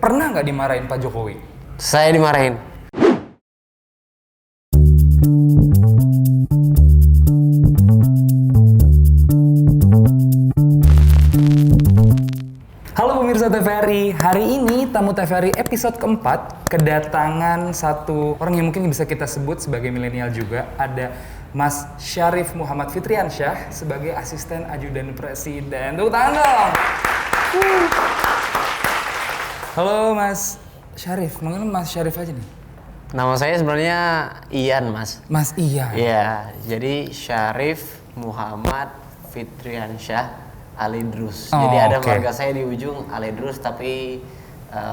pernah nggak dimarahin Pak Jokowi? Saya dimarahin. Halo pemirsa TVRI, hari ini tamu TVRI episode keempat kedatangan satu orang yang mungkin bisa kita sebut sebagai milenial juga. Ada Mas Syarif Muhammad Fitriansyah sebagai asisten ajudan presiden. Tepuk tangan dong! Halo Mas Syarif, manggil Mas Syarif aja nih. Nama saya sebenarnya Ian, Mas. Mas Ian. Iya, jadi Syarif Muhammad Fitriansyah Alidrus. Oh, jadi ada oke. keluarga saya di ujung Alidrus, tapi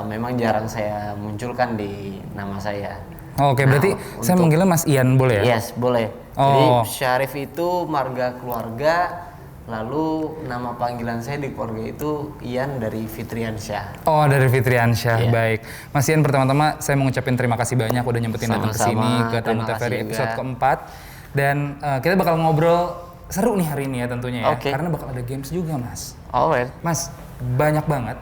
memang jarang saya munculkan di nama saya. Oh, oke, berarti saya manggilnya Mas Ian boleh ya? Yes, boleh. Oh. Jadi Syarif itu marga keluarga, lalu nama panggilan saya di keluarga itu Ian dari Fitriansyah. Oh, dari Fitriansyah, Iya. baik. Mas Ian, pertama-tama saya mau ngucapin terima kasih banyak udah nyempetin datang ke sini Sama-sama, ke Tamu terima kasih TVRI juga. episode keempat. Dan kita bakal ngobrol seru nih hari ini ya tentunya ya. Oke. Karena bakal ada games juga, Mas. Alright. Mas, banyak banget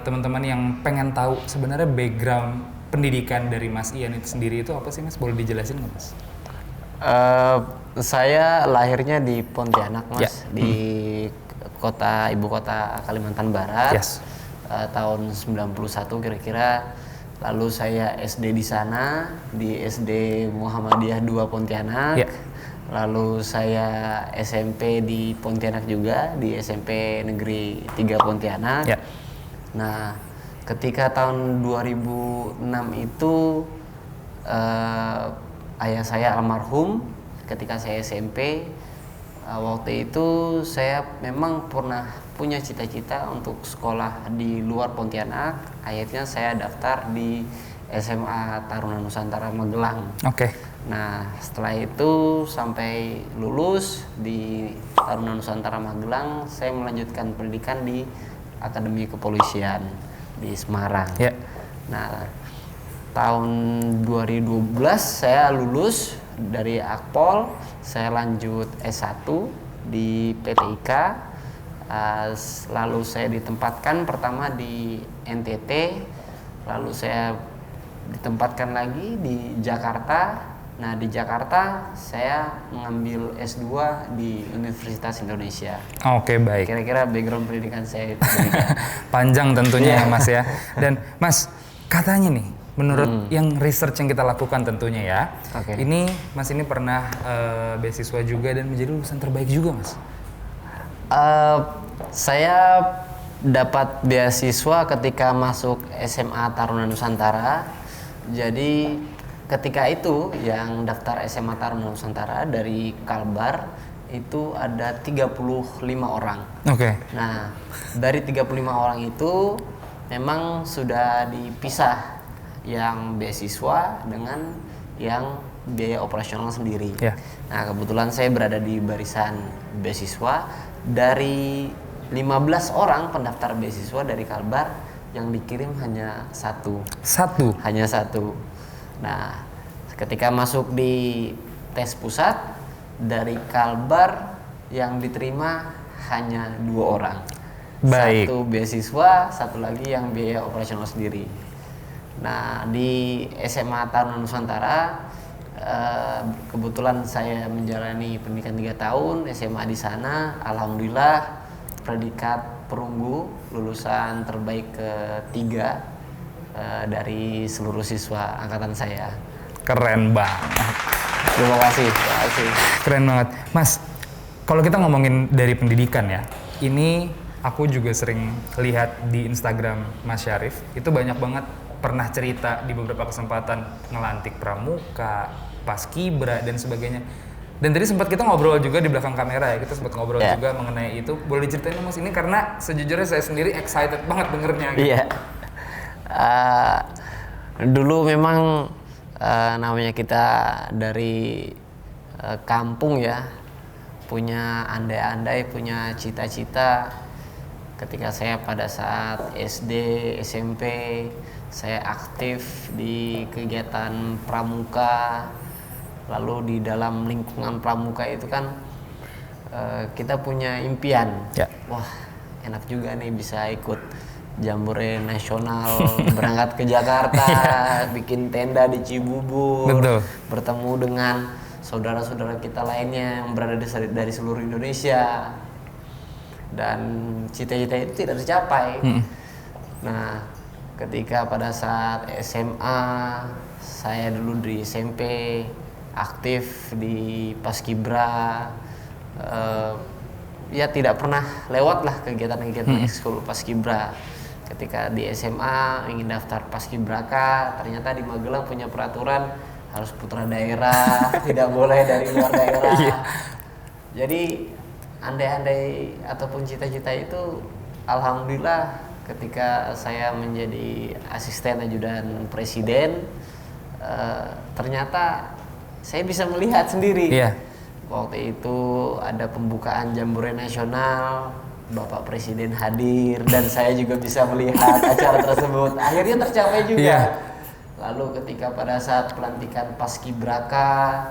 teman-teman yang pengen tahu sebenarnya background pendidikan dari Mas Ian itu sendiri itu apa sih, Mas? Boleh dijelasin nggak, Mas? Saya lahirnya di Pontianak, Mas, Ya. di ibu kota Kalimantan Barat. Yes. Tahun 91 kira-kira. Lalu saya SD di sana, di SD Muhammadiyah 2 Pontianak. Ya. Lalu saya SMP di Pontianak juga, di SMP Negeri 3 Pontianak. Ya. Nah, ketika tahun 2006 itu ayah saya almarhum ketika saya SMP. Waktu itu saya memang pernah punya cita-cita untuk sekolah di luar Pontianak. Akhirnya saya daftar di SMA Taruna Nusantara Magelang. Oke. Nah, setelah itu sampai lulus di Taruna Nusantara Magelang, saya melanjutkan pendidikan di Akademi Kepolisian di Semarang. Ya. Nah, tahun 2012 saya lulus dari Akpol, saya lanjut S1 di PT IKA. Lalu saya ditempatkan pertama di NTT, lalu saya ditempatkan lagi di Jakarta. Nah, di Jakarta saya mengambil S2 di Universitas Indonesia. Oke, baik. Kira-kira background pendidikan saya itu demikian. Panjang tentunya ya, Mas ya. Dan Mas, katanya nih, menurut yang research yang kita lakukan tentunya ya, Oke. ini Mas ini pernah beasiswa juga dan menjadi lulusan terbaik juga, Mas. Saya dapat beasiswa ketika masuk SMA Taruna Nusantara. Jadi ketika itu yang daftar SMA Taruna Nusantara dari Kalbar itu ada 35 orang. Oke. Nah, dari 35 orang itu memang sudah dipisah yang beasiswa dengan yang biaya operasional sendiri. Ya. Nah, kebetulan saya berada di barisan beasiswa. Dari 15 orang pendaftar beasiswa dari Kalbar, yang dikirim hanya satu. Hanya satu. Nah, ketika masuk di tes pusat, dari Kalbar yang diterima hanya 2 orang. Baik. Satu beasiswa, satu lagi yang biaya operasional sendiri. Nah, di SMA Taruna Nusantara, kebetulan saya menjalani pendidikan 3 tahun SMA di sana. Alhamdulillah predikat perunggu, lulusan terbaik ketiga dari seluruh siswa angkatan saya. Keren banget. Terima kasih. Terima kasih. Keren banget. Mas, kalau kita ngomongin dari pendidikan ya, ini aku juga sering lihat di Instagram Mas Syarif, itu banyak banget pernah cerita di beberapa kesempatan ngelantik pramuka, paskibra dan sebagainya. Dan tadi sempat kita ngobrol juga di belakang kamera ya, kita sempat ngobrol Yeah. juga mengenai itu. Boleh ceritain Mas ini karena sejujurnya saya sendiri excited banget dengernya. Gitu. Iya. Dulu memang namanya kita dari kampung ya, punya andai-andai, punya cita-cita. Ketika saya pada saat SD, SMP, saya aktif di kegiatan pramuka. Lalu di dalam lingkungan pramuka itu kan kita punya impian. Ya. Wah, enak juga nih bisa ikut jambore nasional, berangkat ke Jakarta, bikin tenda di Cibubur, Betul. bertemu dengan saudara-saudara kita lainnya yang berada dari seluruh Indonesia, dan cita-cita itu tidak tercapai. Nah, ketika pada saat SMA, saya dulu di SMP aktif di Paskibra, ya tidak pernah lewat lah kegiatan-kegiatan ekskul Paskibra. Ketika di SMA ingin daftar Paskibraka, ternyata di Magelang punya peraturan harus putra daerah, tidak boleh dari luar daerah. Jadi andai-andai ataupun cita-cita itu, alhamdulillah ketika saya menjadi asisten ajudan presiden, ternyata saya bisa melihat sendiri. Waktu itu ada pembukaan Jambore Nasional, Bapak Presiden hadir dan saya juga bisa melihat acara tersebut. Akhirnya tercapai juga. Lalu ketika pada saat pelantikan Paskibraka,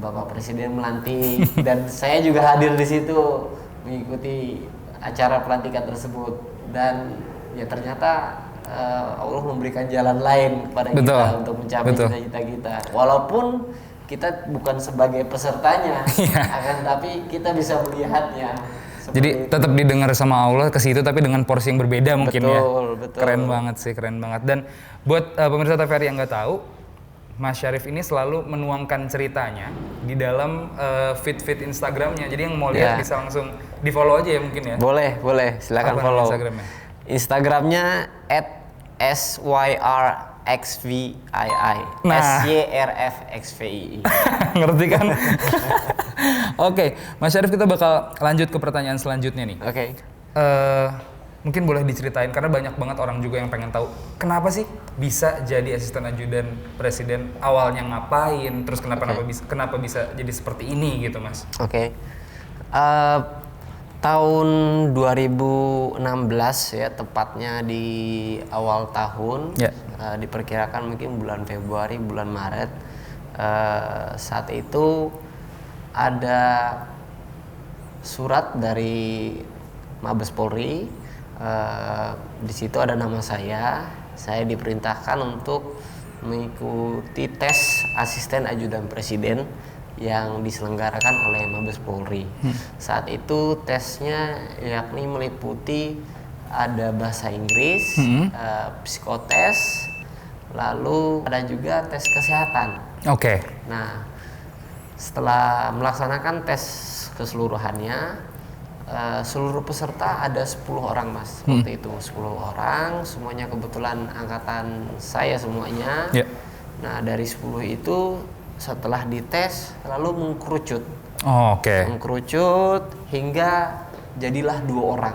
Bapak Presiden melantik dan saya juga hadir di situ mengikuti acara pelantikan tersebut, dan ya ternyata Allah memberikan jalan lain kepada kita untuk mencapai cita-cita kita. Walaupun kita bukan sebagai pesertanya, akan tapi kita bisa melihatnya. Jadi tetap didengar sama Allah ke situ, tapi dengan porsi yang berbeda mungkin. Betul. Keren banget sih, keren banget. Dan buat pemirsa TVRI yang nggak tahu, Mas Syarif ini selalu menuangkan ceritanya di dalam feed Instagramnya. Jadi yang mau lihat bisa langsung di follow aja ya mungkin ya. Boleh, silakan follow. Instagramnya @SYRXVII, SYRFXVII. Ngerti kan? Oke, Mas Syarif, kita bakal lanjut ke pertanyaan selanjutnya nih. Mungkin boleh diceritain, karena banyak banget orang juga yang pengen tahu kenapa sih bisa jadi asisten ajudan presiden, awalnya ngapain, terus kenapa bisa jadi seperti ini gitu, Mas? Tahun 2016 ya, tepatnya di awal tahun, diperkirakan mungkin bulan Februari, bulan Maret, saat itu ada surat dari Mabes Polri. Di situ ada nama saya diperintahkan untuk mengikuti tes asisten ajudan presiden yang diselenggarakan oleh Mabes Polri. Saat itu tesnya yakni meliputi ada bahasa Inggris, psikotes, lalu ada juga tes kesehatan. Nah, setelah melaksanakan tes keseluruhannya, seluruh peserta ada 10 orang, Mas. Waktu itu 10 orang, semuanya kebetulan angkatan saya semuanya. Nah, dari 10 itu setelah dites lalu mengkerucut. Mengkerucut hingga jadilah 2 orang.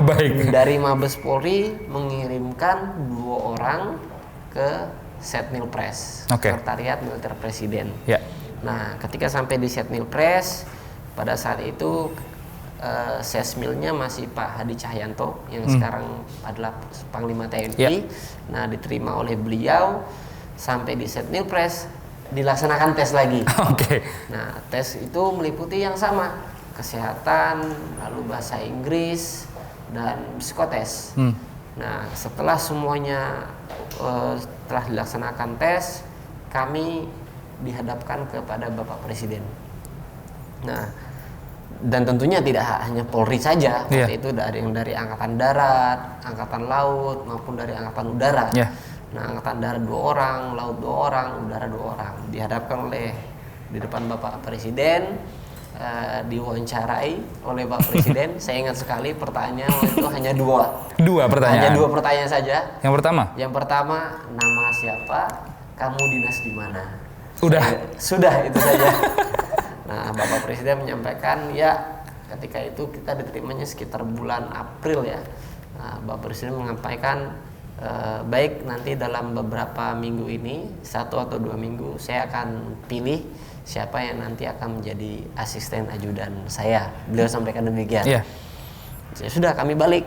Baik. Dari Mabes Polri mengirimkan 2 orang ke Setnilpres, Sekretariat Militer Presiden. Nah, ketika sampai di Setnilpres, pada saat itu Sesmilnya masih Pak Hadi Cahyanto yang sekarang adalah Panglima TNI. Nah, diterima oleh beliau, sampai di Setnilpres dilaksanakan tes lagi. Nah, tes itu meliputi yang sama, kesehatan, lalu bahasa Inggris, dan psikotes. Nah, setelah semuanya telah dilaksanakan tes, kami dihadapkan kepada Bapak Presiden. Nah, dan tentunya tidak hanya Polri saja, waktu itu ada yang dari Angkatan Darat, Angkatan Laut, maupun dari Angkatan Udara. Nah, Angkatan Darat 2 orang, Laut 2 orang, Udara 2 orang. Dihadapkan di depan Bapak Presiden, diwawancarai oleh Bapak Presiden. Saya ingat sekali pertanyaan itu hanya 2 pertanyaan. Hanya 2 pertanyaan saja. Yang pertama, nama siapa, kamu dinas di mana? Sudah itu saja. Nah, Bapak Presiden menyampaikan, ya ketika itu kita diterimanya sekitar bulan April ya. Nah, Bapak Presiden menyampaikan, baik, nanti dalam beberapa minggu ini, 1 atau 2 minggu, saya akan pilih siapa yang nanti akan menjadi asisten ajudan saya. Beliau sampaikan demikian. Ya sudah, kami balik.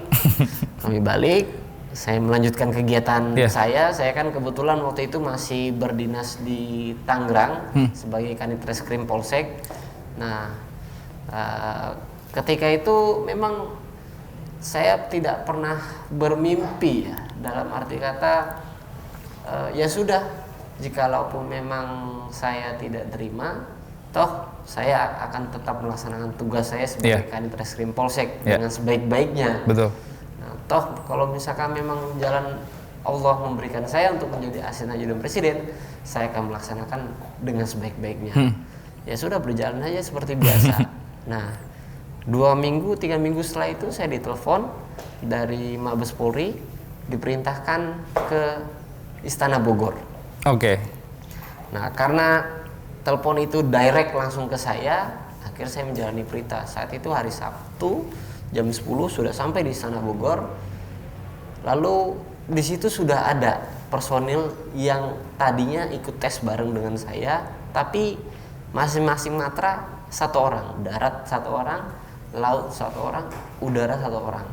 Saya melanjutkan kegiatan saya kan kebetulan waktu itu masih berdinas di Tangerang sebagai Kanit Reskrim Polsek. Nah, ketika itu memang saya tidak pernah bermimpi ya, dalam arti kata ya sudah, jikalaupun memang saya tidak terima, toh saya akan tetap melaksanakan tugas saya sebagai Kadit Reskrim Polsek dengan sebaik-baiknya. Betul. Nah, toh kalau misalkan memang jalan Allah memberikan saya untuk menjadi asisten ajudan presiden, saya akan melaksanakan dengan sebaik-baiknya. Ya sudah, berjalan aja seperti biasa. Nah, 2 minggu, 3 minggu setelah itu saya ditelepon dari Mabes Polri, diperintahkan ke Istana Bogor. Oke. Nah, karena telepon itu direct langsung ke saya, akhirnya saya menjalani perintah. Saat itu hari Sabtu jam 10 sudah sampai di Istana Bogor. Lalu di situ sudah ada personil yang tadinya ikut tes bareng dengan saya, tapi masing-masing matra 1 orang, darat 1 orang, laut 1 orang, udara 1 orang.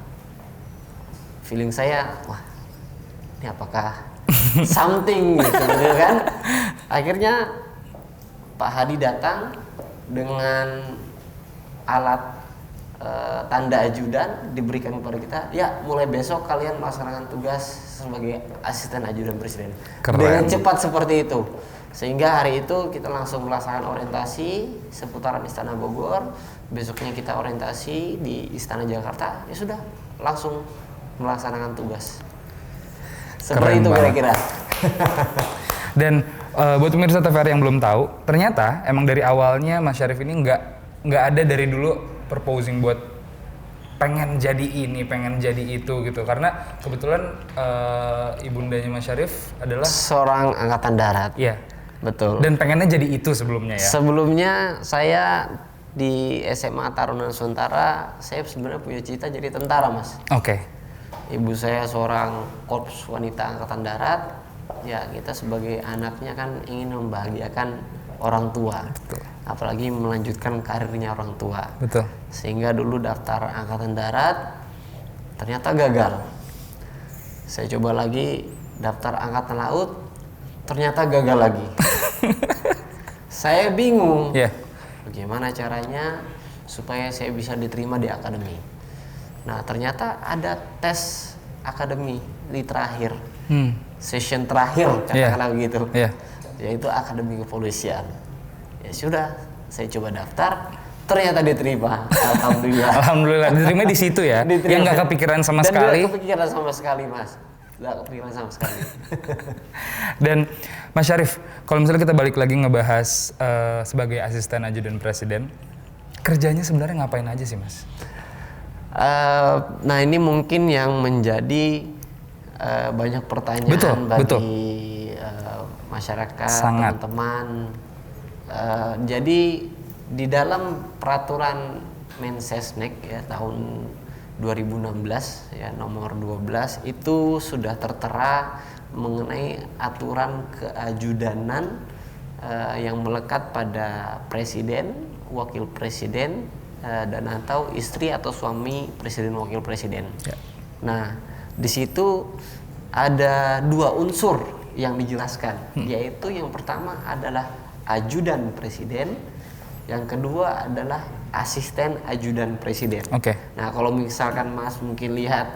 Feeling saya, wah, ini apakah something gitu kan? Akhirnya Pak Hadi datang dengan alat tanda ajudan, diberikan kepada kita. Ya, mulai besok kalian melaksanakan tugas sebagai asisten ajudan presiden. Keren. Dengan cepat seperti itu. Sehingga hari itu kita langsung melaksanakan orientasi seputaran Istana Bogor. Besoknya kita orientasi di Istana Jakarta. Ya sudah, langsung melaksanakan tugas. Seperti Keren itu kira-kira. Dan buat pemirsa TVRI yang belum tahu, ternyata emang dari awalnya Mas Syarif ini nggak ada dari dulu proposing buat pengen jadi ini, pengen jadi itu gitu. Karena kebetulan ibundanya Mas Syarif adalah seorang angkatan darat. Iya. Betul. Dan pengennya jadi itu sebelumnya ya. Sebelumnya saya di SMA Taruna Nusantara, saya sebenarnya punya cita jadi tentara, Mas. Oke. Ibu saya seorang korps wanita angkatan darat. Ya, kita sebagai anaknya kan ingin membahagiakan orang tua. Betul. Apalagi melanjutkan karirnya orang tua. Betul. Sehingga dulu daftar angkatan darat ternyata gagal. Saya coba lagi daftar angkatan laut, ternyata gagal lagi. Saya bingung. Iya. Bagaimana caranya supaya saya bisa diterima di akademi. Nah, ternyata ada tes akademi di terakhir. Session terakhir katakanlah begitu. Yaitu akademi kepolisian. Ya sudah, saya coba daftar, ternyata diterima. Alhamdulillah. Alhamdulillah diterima di situ ya. Diterima. Yang nggak kepikiran sama Dan sekali. nggak kepikiran sama sekali, Mas. Nggak kepikiran sama sekali. Dan Mas Syarif, kalau misalnya kita balik lagi ngebahas sebagai asisten ajudan presiden, kerjanya sebenarnya ngapain aja sih, Mas? Nah, ini mungkin yang menjadi banyak pertanyaan bagi masyarakat, teman-teman. Jadi di dalam peraturan Mensesnek ya tahun 2016 ya nomor 12 itu sudah tertera mengenai aturan keajudanan yang melekat pada presiden, wakil presiden dan atau istri atau suami presiden wakil presiden. Ya. Nah, di situ ada 2 unsur yang dijelaskan, yaitu yang pertama adalah ajudan presiden, yang kedua adalah asisten ajudan presiden. Oke. Nah, kalau misalkan Mas mungkin lihat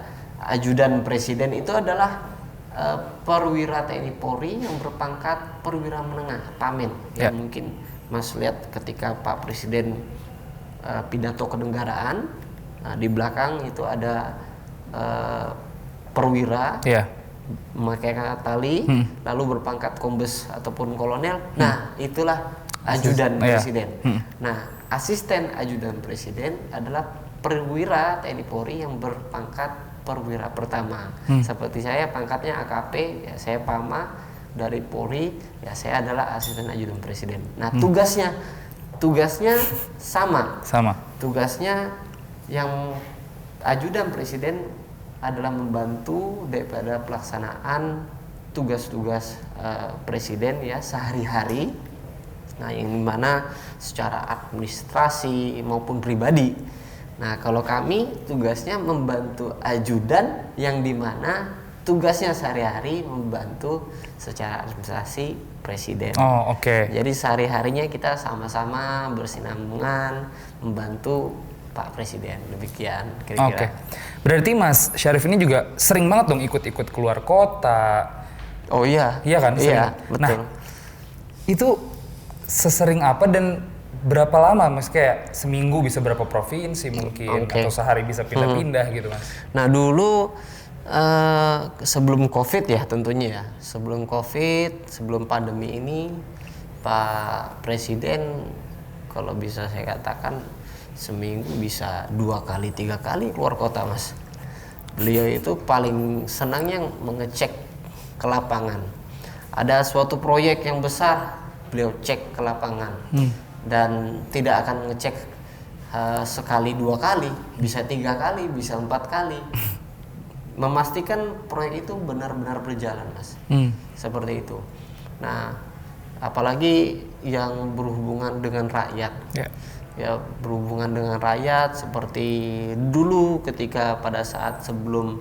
ajudan presiden itu adalah perwira TNI Polri yang berpangkat perwira menengah, pamen. Ya. Yang mungkin Mas lihat ketika Pak Presiden pidato kenegaraan, nah, di belakang itu ada perwira. Ya. Memakai tali, lalu berpangkat kombes ataupun kolonel. Nah, itulah ajudan presiden. Nah, asisten ajudan presiden adalah perwira TNI Polri yang berpangkat perwira pertama. Seperti saya pangkatnya AKP, ya saya Pama dari Polri, ya saya adalah asisten ajudan presiden. Nah, tugasnya sama. Tugasnya yang ajudan presiden adalah membantu daripada pelaksanaan tugas-tugas presiden ya sehari-hari. Nah, yang dimana secara administrasi maupun pribadi. Nah, kalau kami tugasnya membantu ajudan yang dimana tugasnya sehari-hari membantu secara administrasi presiden. Oh, oke. Jadi sehari-harinya kita sama-sama bersinambungan membantu Pak Presiden. Demikian Oke. kira-kira. Berarti Mas Syarif ini juga sering banget dong ikut-ikut keluar kota. Oh iya. Iya kan? Sering. Iya, betul. Nah, itu sesering apa dan berapa lama Mas? Kayak seminggu bisa berapa provinsi mungkin, Oke. atau sehari bisa pindah-pindah gitu Mas? Nah dulu sebelum COVID ya tentunya ya, sebelum COVID, sebelum pandemi ini, Pak Presiden kalau bisa saya katakan seminggu bisa 2 kali 3 kali keluar kota Mas. Beliau itu paling senangnya mengecek ke lapangan. Ada suatu proyek yang besar, beliau cek ke lapangan dan tidak akan ngecek sekali 2 kali, bisa 3 kali, bisa 4 kali. Memastikan proyek itu benar-benar berjalan Mas, seperti itu. Nah apalagi yang berhubungan dengan rakyat, ya berhubungan dengan rakyat seperti dulu ketika pada saat sebelum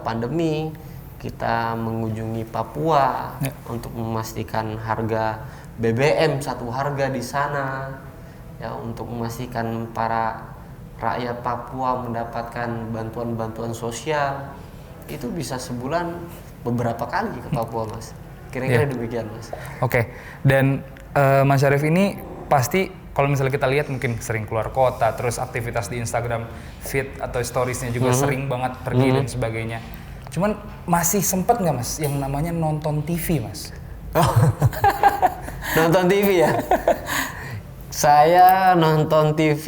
pandemi kita mengunjungi Papua untuk memastikan harga BBM satu harga di sana, ya untuk memastikan para rakyat Papua mendapatkan bantuan-bantuan sosial. Itu bisa sebulan beberapa kali ke Papua Mas. Kira-kira demikian Mas. Oke. Dan Mas Syarif ini pasti kalau misalnya kita lihat mungkin sering keluar kota, terus aktivitas di Instagram feed atau storiesnya juga sering banget pergi dan sebagainya. Cuman masih sempet nggak Mas yang namanya nonton TV Mas? Nonton TV ya? Saya nonton TV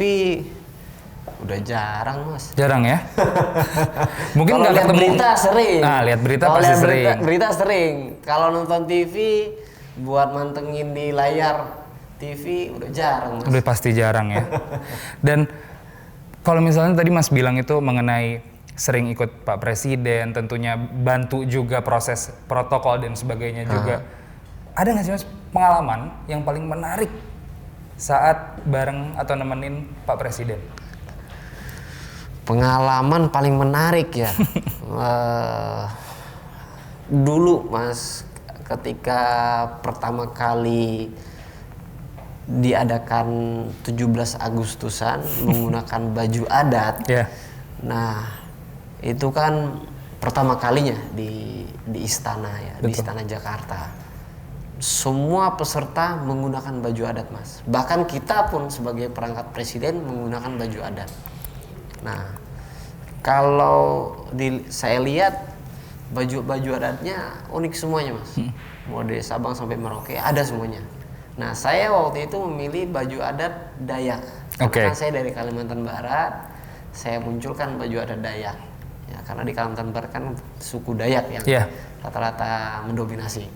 udah jarang Mas. Jarang ya? Mungkin kalau nggak lihat ketemu. berita sering. Nah, lihat berita Kalau pasti lihat sering. berita sering. Kalau nonton TV buat mantengin di layar TV udah jarang Mas. Udah pasti jarang ya. Dan kalau misalnya tadi Mas bilang itu mengenai sering ikut Pak Presiden, tentunya bantu juga proses protokol dan sebagainya juga. Ada nggak sih Mas pengalaman yang paling menarik saat bareng atau nemenin Pak Presiden? Pengalaman paling menarik ya. Dulu Mas, ketika pertama kali diadakan 17 Agustusan menggunakan baju adat. Nah, itu kan pertama kalinya di istana ya, di Istana Jakarta. Semua peserta menggunakan baju adat Mas. Bahkan kita pun sebagai perangkat presiden menggunakan baju adat. Nah, kalau saya lihat baju adatnya unik semuanya Mas. Mulai dari Sabang sampai Merauke ada semuanya. Nah, saya waktu itu memilih baju adat Dayak. Karena kan saya dari Kalimantan Barat, saya munculkan baju adat Dayak. Ya, karena di Kalimantan Barat kan suku Dayak yang rata-rata mendominasi.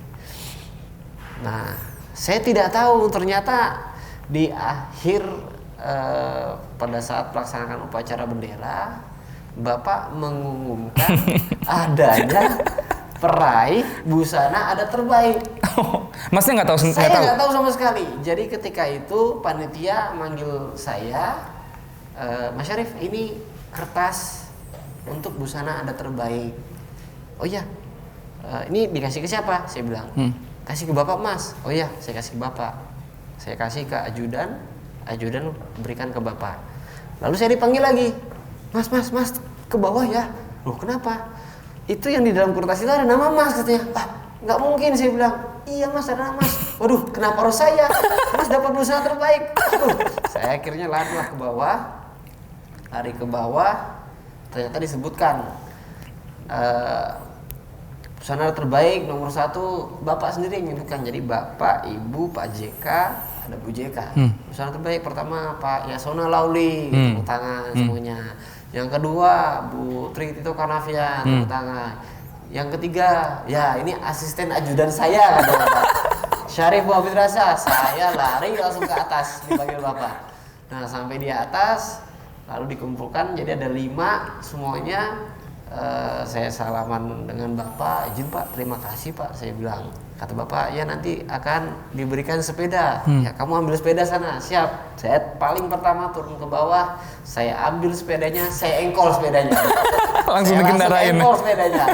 Nah, saya tidak tahu ternyata di akhir pada saat melaksanakan upacara bendera, Bapak mengumumkan adanya peraih busana adat terbaik. Masnya nggak tahu? Saya nggak tahu sama sekali. Jadi ketika itu panitia manggil saya, Mas Syarif, ini kertas untuk busana adat terbaik. Oh iya, ini dikasih ke siapa? Saya bilang, kasih ke Bapak Mas. Oh iya, saya kasih ke Bapak. Saya kasih ke ajudan berikan ke Bapak. Lalu saya dipanggil lagi, Mas, ke bawah ya. Loh kenapa? Itu yang di dalam kertas itu ada nama Mas katanya. Nggak mungkin, saya bilang. Iya Mas, ada nama Mas. Waduh, kenapa harus saya? Mas dapat busana terbaik. Saya akhirnya lari ke bawah. Ternyata disebutkan busana terbaik nomor 1 Bapak sendiri yang menyebutkan. Jadi Bapak, Ibu, Pak JK, ada Bu JK. Busana terbaik pertama Pak Yasona Lauli, tepuk tangan semuanya. Yang kedua Bu Tri Tito Karnavian, tepuk tangan. Yang ketiga, ya ini asisten ajudan saya, kata Bapak. Syarif Muhammad Rasa. Saya lari langsung ke atas dipanggil Bapak. Nah, sampai di atas lalu dikumpulkan jadi ada 5 semuanya. Saya salaman dengan Bapak, izin Pak, terima kasih Pak, saya bilang. Kata Bapak, ya nanti akan diberikan sepeda. Ya kamu ambil sepeda sana, siap. Saya paling pertama turun ke bawah, saya ambil sepedanya, saya engkol sepedanya. Langsung dikendarain. Engkol sepedanya.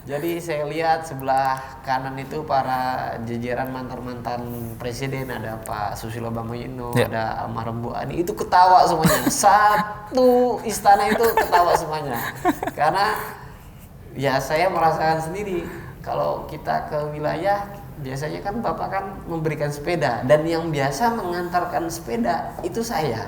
Jadi saya lihat sebelah kanan itu para jajaran mantan-mantan presiden, ada Pak Susilo Bambang Yudhoyono, ada almarhum Bu Ani, itu ketawa semuanya. Satu istana itu ketawa semuanya. Karena ya saya merasakan sendiri kalau kita ke wilayah biasanya kan Bapak kan memberikan sepeda, dan yang biasa mengantarkan sepeda itu saya.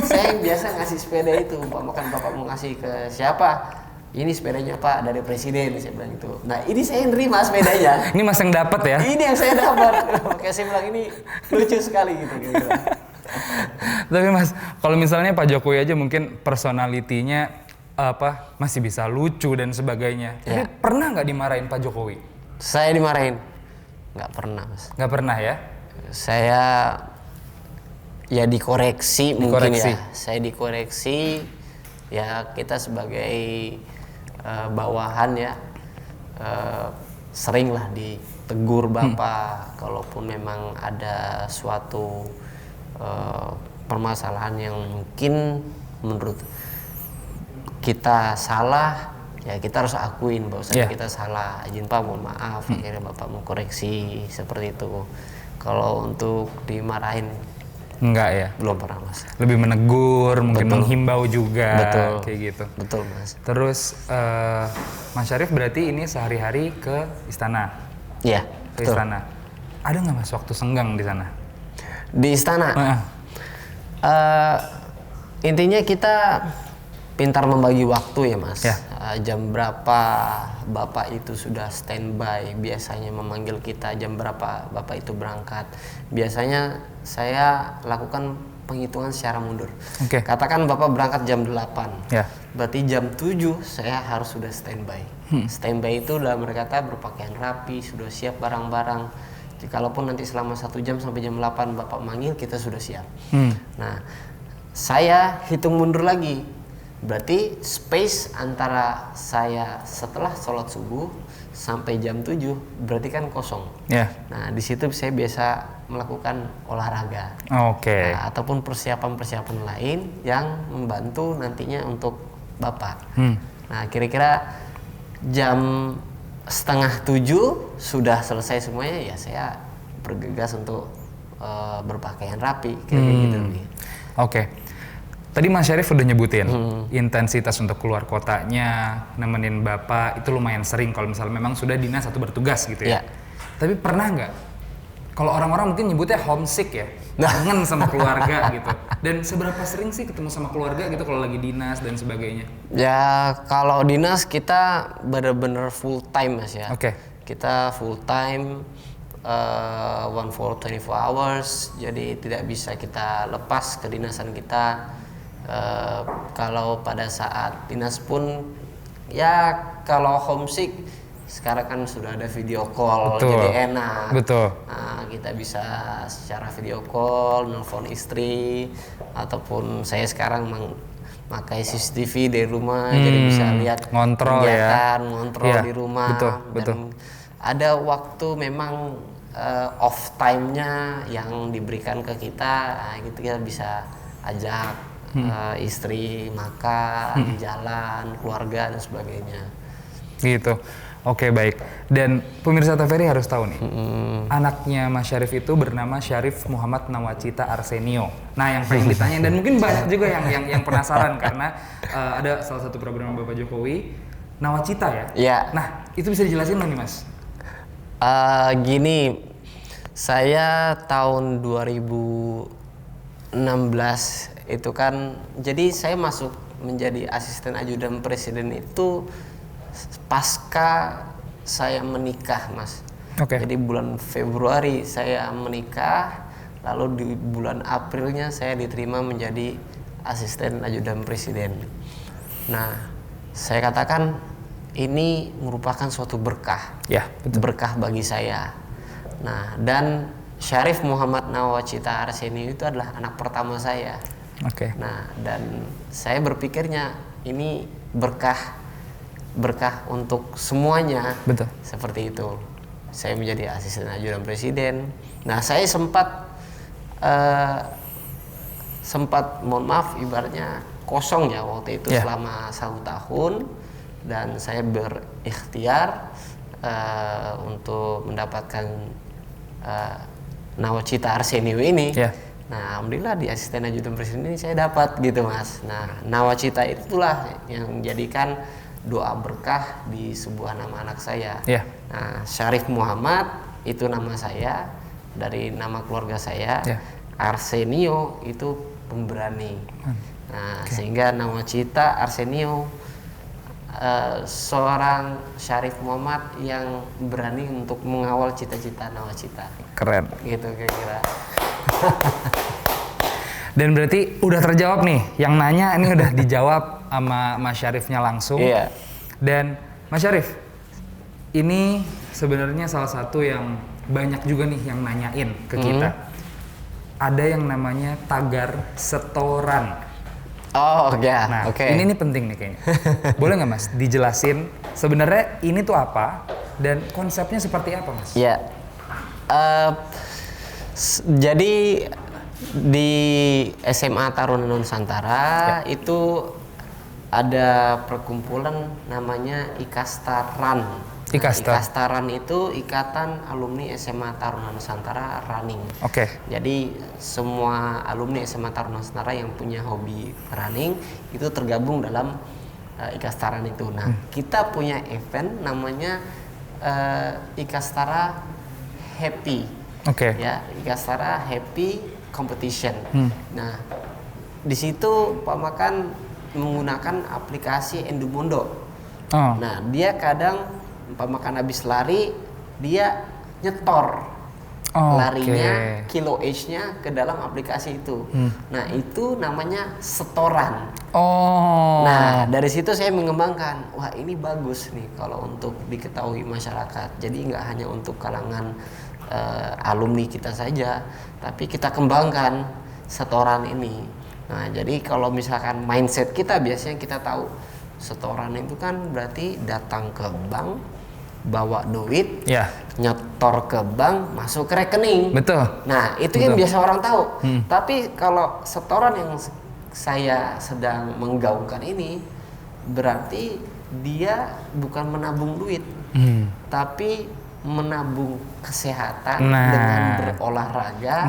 Saya yang biasa ngasih sepeda itu. Bapak mau ngasih ke siapa? Ini sepedanya Pak dari presiden, saya bilang itu. Nah ini saya yang nerima sepedanya. Ini Mas yang dapat ya? Ini yang saya dapat. Makanya saya bilang ini lucu sekali gitu. Tapi Mas, kalau misalnya Pak Jokowi aja mungkin personalitinya masih bisa lucu dan sebagainya. Tapi pernah nggak dimarahin Pak Jokowi? Saya dimarahin? Nggak pernah, Mas. Nggak pernah ya? Saya ya dikoreksi mungkin ya. Saya dikoreksi. Ya kita sebagai bawahan ya seringlah ditegur Bapak kalaupun memang ada suatu permasalahan yang mungkin menurut kita salah, ya kita harus akuin bahwa kita salah. Izin Pak, mohon maaf, akhirnya Bapak mau koreksi seperti itu. Kalau untuk dimarahin enggak ya? Belum pernah, Mas. Lebih menegur, mungkin menghimbau juga. Betul. Kayak gitu. Betul, Mas. Terus Mas Syarif berarti ini sehari-hari ke istana? Iya, ke istana. Ada nggak Mas waktu senggang di sana? Di istana? Intinya kita pintar membagi waktu ya Mas. Jam berapa Bapak itu sudah standby, biasanya memanggil kita jam berapa Bapak itu berangkat. Biasanya saya lakukan penghitungan secara mundur. Katakan Bapak berangkat jam 8, berarti jam 7 saya harus sudah standby. Standby itu dalam kata berpakaian rapi, sudah siap barang-barang. Jikalaupun nanti selama 1 jam sampai jam 8 Bapak manggil, kita sudah siap. Nah, saya hitung mundur lagi. Berarti space antara saya setelah sholat subuh sampai jam 7 berarti kan kosong. Nah di situ saya biasa melakukan olahraga. Nah, ataupun persiapan-persiapan lain yang membantu nantinya untuk Bapak. Nah kira-kira jam 6:30 sudah selesai semuanya, ya saya bergegas untuk berpakaian rapi kayak gitu nih. Tadi Mas Syarif udah nyebutin intensitas untuk keluar kotanya, nemenin Bapak itu lumayan sering kalau misalnya memang sudah dinas atau bertugas gitu ya. Tapi pernah nggak? Kalau orang-orang mungkin nyebutnya homesick ya, kangen sama keluarga gitu. Dan seberapa sering sih ketemu sama keluarga gitu kalau lagi dinas dan sebagainya? Ya kalau dinas kita bener-bener full time Mas ya. Kita full time. 24 hours, jadi tidak bisa kita lepas kedinasan kita. Kalau pada saat dinas pun ya kalau homesick sekarang kan sudah ada video call, jadi enak. Nah, kita bisa secara video call nelfon istri, ataupun saya sekarang memakai CCTV dari rumah, jadi bisa lihat ngontrol kegiatan, ngontrol di rumah. Dan ada waktu memang off time-nya yang diberikan ke kita, nah, gitu kita bisa ajak istri makan, jalan, keluarga dan sebagainya. Gitu. Baik. Dan pemirsa TVRI harus tahu nih, anaknya Mas Syarif itu bernama Syarif Muhammad Nawacita Arsenio. Nah, yang pengen ditanya dan mungkin banyak juga yang penasaran karena ada salah satu program Bapak Jokowi, Nawacita ya. Nah, itu bisa dijelasin nggak nih Mas? Gini, saya tahun 2016 itu kan, jadi saya masuk menjadi asisten ajudan presiden itu pasca saya menikah Mas. Jadi bulan Februari saya menikah, lalu di bulan Aprilnya saya diterima menjadi asisten ajudan presiden. Nah, saya katakan ini merupakan suatu berkah, berkah bagi saya. Nah, dan Syarif Muhammad Nawacita Arsenio itu adalah anak pertama saya. Nah, dan saya berpikirnya ini berkah untuk semuanya. Seperti itu. Saya menjadi asisten ajudan presiden. Nah, saya sempat mohon maaf ibaratnya kosong ya waktu itu selama 1 tahun. dan saya berikhtiar untuk mendapatkan nawacita Arsenio ini. Yeah. Nah, alhamdulillah di asisten ajudan presiden ini saya dapat gitu Mas. Nah, nawacita itulah yang menjadikan doa berkah di sebuah nama anak saya. Yeah. Nah, Syarif Muhammad itu nama saya, dari nama keluarga saya. Yeah. Arsenio itu pemberani. Nah, sehingga nawacita Arsenio, seorang Syarif Muhammad yang berani untuk mengawal cita-cita nawacita. Keren. Gitu kira-kira. Dan berarti udah terjawab nih, yang nanya ini udah dijawab sama Mas Syarifnya langsung. Iya. Dan Mas Syarif, ini sebenarnya salah satu yang banyak juga nih yang nanyain ke kita. Ada yang namanya tagar setoran. Oh ya, Nah, oke. ini penting nih kayaknya. Boleh nggak Mas dijelasin sebenarnya ini tuh apa dan konsepnya seperti apa Mas? Ya. Jadi di SMA Taruna Nusantara itu ada perkumpulan namanya Ikastaran. Ikastar. Ikastaran itu Ikatan Alumni SMA Taruna Nusantara Running. Oke. Jadi semua alumni SMA Taruna Nusantara yang punya hobi running itu tergabung dalam Ikastaran itu. Nah, kita punya event namanya Ikastara Happy. Oke. Ya, Ikastara Happy Competition. Nah, di situ Pak Makan menggunakan aplikasi Endumondo. Oh. Nah, dia kadang Pak Makan habis lari, dia nyetor larinya, kilo age-nya ke dalam aplikasi itu. Nah, itu namanya setoran. Oh. Nah, dari situ saya mengembangkan, wah ini bagus nih kalau untuk diketahui masyarakat. Jadi nggak hanya untuk kalangan alumni kita saja, tapi kita kembangkan setoran ini. Nah, jadi kalau misalkan mindset kita biasanya kita tahu setoran itu kan berarti datang ke bank, bawa duit, Ya. nyetor ke bank, masuk ke rekening. Betul. Nah, itu yang biasa orang tahu. Tapi kalau setoran yang saya sedang menggaungkan ini berarti dia bukan menabung duit, tapi menabung kesehatan dengan berolahraga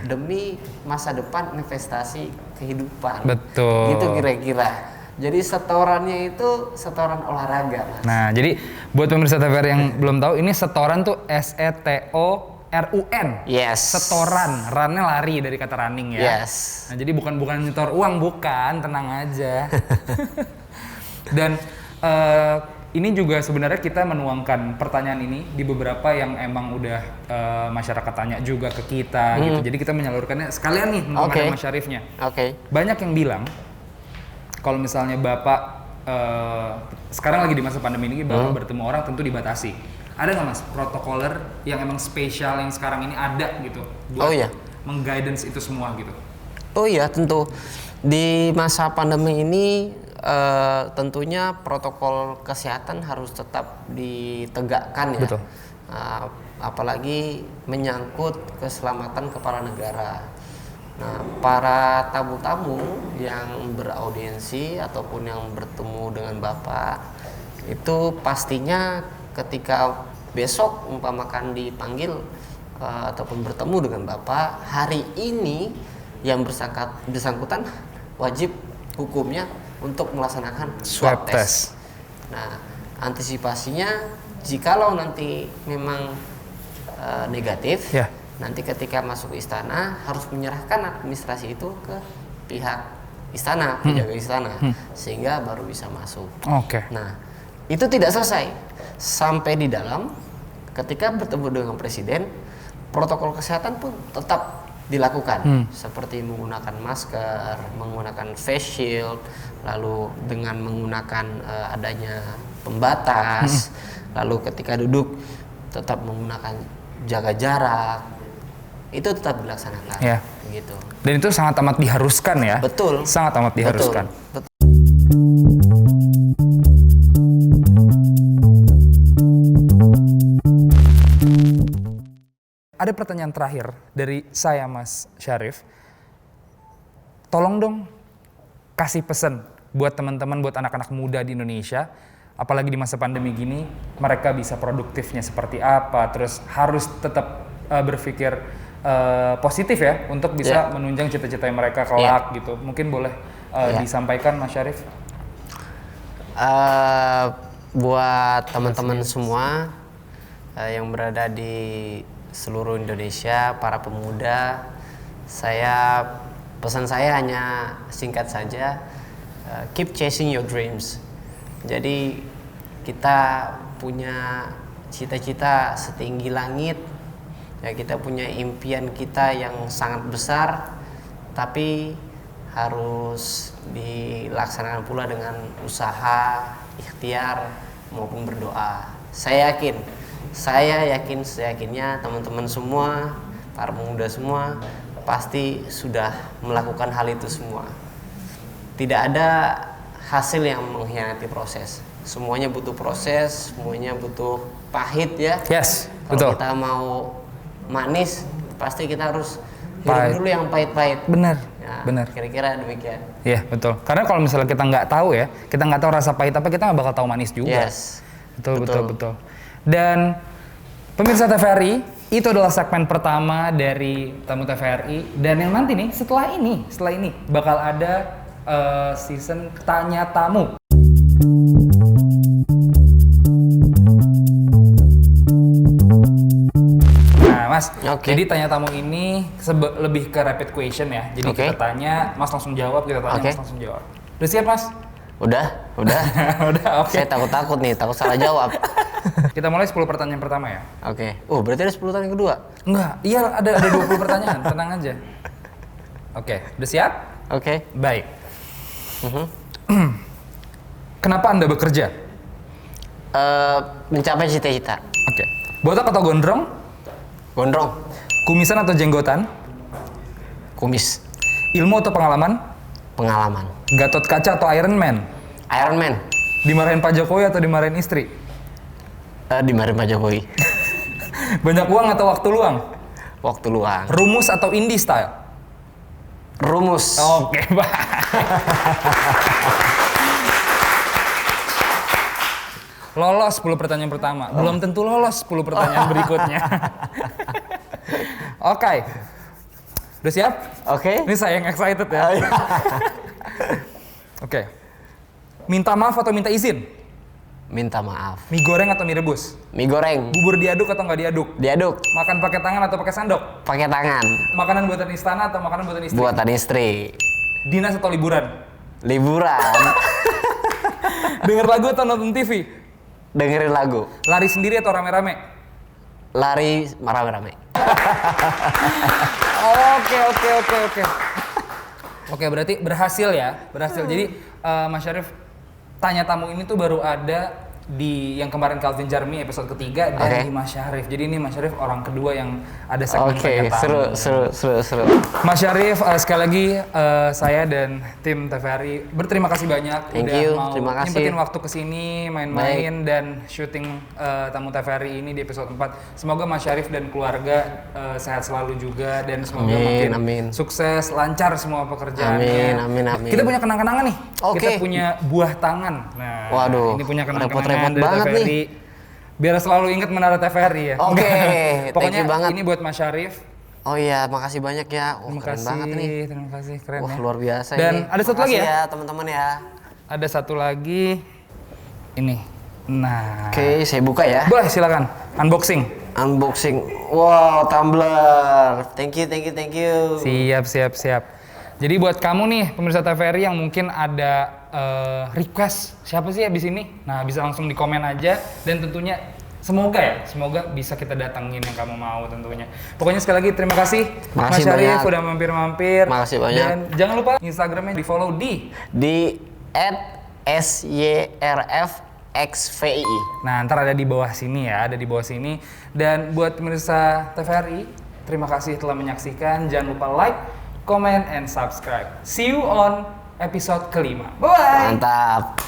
demi masa depan investasi kehidupan. Betul. Gitu kira-kira. Jadi setorannya itu setoran olahraga, Mas. Nah, jadi buat pemirsa TVR yang belum tahu, ini setoran tuh SETORUN. Yes. Setoran, runnya lari dari kata running ya. Yes. Nah, jadi bukan nyetor uang, bukan, tenang aja. Dan ini juga sebenarnya kita menuangkan pertanyaan ini di beberapa yang emang udah masyarakat tanya juga ke kita gitu. Jadi kita menyalurkannya sekalian nih kepada Mas Syarifnya. Banyak yang bilang kalau misalnya Bapak sekarang lagi di masa pandemi ini Bapak bertemu orang tentu dibatasi. Ada nggak Mas protokoler yang emang spesial yang sekarang ini ada gitu buat mengguidance itu semua gitu? Oh iya, tentu. Di masa pandemi ini tentunya protokol kesehatan harus tetap ditegakkan ya. Betul. Apalagi menyangkut keselamatan kepala negara. Nah, para tamu-tamu yang beraudiensi ataupun yang bertemu dengan Bapak itu pastinya ketika besok umpamakan dipanggil ataupun bertemu dengan Bapak, hari ini yang bersangkutan wajib hukumnya untuk melaksanakan swab test. Nah, antisipasinya jikalau nanti memang negatif, nanti ketika masuk istana harus menyerahkan administrasi itu ke pihak istana, penjaga istana, sehingga baru bisa masuk. Nah, itu tidak selesai. Sampai di dalam, ketika bertemu dengan presiden, protokol kesehatan pun tetap dilakukan, seperti menggunakan masker, menggunakan face shield, lalu dengan menggunakan adanya pembatas, lalu ketika duduk tetap menggunakan jaga jarak, itu tetap dilaksanakan. Gitu. Dan itu sangat amat diharuskan ya. Betul. Sangat amat diharuskan. Betul. Ada pertanyaan terakhir dari saya Mas Syarif. Tolong dong kasih pesan buat teman-teman, buat anak-anak muda di Indonesia apalagi di masa pandemi gini, mereka bisa produktifnya seperti apa, terus harus tetap berpikir positif ya untuk bisa menunjang cita-cita mereka kelak gitu. Mungkin boleh disampaikan Mas Syarif? Buat teman-teman semua yang berada di seluruh Indonesia, para pemuda, pesan saya hanya singkat saja, keep chasing your dreams. Jadi kita punya cita-cita setinggi langit, ya kita punya impian kita yang sangat besar, tapi harus dilaksanakan pula dengan usaha, ikhtiar maupun berdoa. Saya yakin seyakinnya teman-teman semua, para pemuda semua pasti sudah melakukan hal itu semua. Tidak ada hasil yang mengkhianati proses. Semuanya butuh proses, semuanya butuh pahit ya. Yes, Kalau betul. kita mau manis, pasti kita harus Pahit. hidup dulu yang pahit-pahit. Benar, Ya, benar. Kira-kira demikian. Iya, betul. Karena kalau misalnya kita nggak tahu ya, kita nggak tahu rasa pahit apa, kita nggak bakal tahu manis juga. Yes. Betul. Dan pemirsa TVRI, itu adalah segmen pertama dari tamu TVRI. Dan yang nanti nih, setelah ini bakal ada season tanya tamu. Nah, Mas, jadi tanya tamu ini lebih ke rapid question ya. Jadi kita tanya, Mas langsung jawab, kita tanya, Mas langsung jawab. Udah siap, Mas? Udah. Udah, oke. Saya takut nih, takut salah jawab. Kita mulai 10 pertanyaan pertama ya. Oke. Berarti ada 10 pertanyaan kedua? Enggak, iya ada 20 pertanyaan, tenang aja. Oke, udah siap? Oke. Baik. Kenapa Anda bekerja? Mencapai cita-cita. Oke. Botak atau gondrong? Gondrong. Kumisan atau jenggotan? Kumis. Ilmu atau pengalaman? Pengalaman. Gatot Kaca atau Iron Man? Iron Man. Dimarahin Pak Jokowi atau dimarahin istri? Dimarahin Pak Jokowi. Banyak uang atau waktu luang? Waktu luang. Rumus atau indie style? Rumus. Oke, Pak. Lolos 10 pertanyaan pertama. Belum tentu lolos 10 pertanyaan berikutnya. Oke. Udah siap? Oke. Ini saya yang excited ya. Oke. Minta maaf atau minta izin? Minta maaf. Mie goreng atau mie rebus? Mie goreng. Bubur diaduk atau nggak diaduk? Diaduk. Makan pakai tangan atau pakai sandok? Pakai tangan. Makanan buatan istana atau makanan buatan istri? Buatan istri. Dinas atau liburan? Liburan. Dengar lagu atau nonton TV? Dengerin lagu. Lari sendiri atau rame-rame? Lari rame-rame. Oke. Oke, berarti berhasil ya. Jadi Mas Syarif, tanya tamu ini tuh baru ada di yang kemarin Calvin Jarmi episode ketiga dan di Mas Syarif. Jadi ini Mas Syarif orang kedua yang ada segmen tanya tamu. Seru. Mas Syarif, sekali lagi saya dan tim TVRI berterima kasih banyak Thank udah you. mau Terima kasih. nyempetin waktu kesini main-main dan syuting tamu TVRI ini di episode 4. Semoga Mas Syarif dan keluarga sehat selalu juga dan semoga makin sukses, lancar semua pekerjaannya. Amin. Kita punya kenang-kenangan nih. Oke. Kita punya buah tangan. Nah, Waduh, ini punya kenang-kenangan repot-repot dari banget TVRI. nih. Biar selalu ingat menara TVRI ya. Oke, Pokoknya thank you banget. ini buat Mas Syarif. Oh iya, makasih banyak ya. Terima Keren kasih, banget nih. terima kasih, keren Wah, ya. luar biasa Dan ini. ada satu lagi ya? Teman-teman ya. Ada satu lagi, ini. Nah, Oke, saya buka ya. boleh silakan unboxing. Unboxing. Wow, tumbler. Thank you. Siap. Jadi buat kamu nih pemirsa TVRI yang mungkin ada request siapa sih abis ini, nah bisa langsung di komen aja dan tentunya semoga bisa kita datengin yang kamu mau tentunya. Pokoknya sekali lagi terima kasih Mas Syarif udah mampir-mampir. Makasih banyak. Dan jangan lupa Instagramnya di follow di @SYRFXVII. Nah, ntar ada di bawah sini ya, Dan buat pemirsa TVRI, terima kasih telah menyaksikan. Jangan lupa like, comment, and subscribe. See you on episode kelima. Bye-bye! Mantap.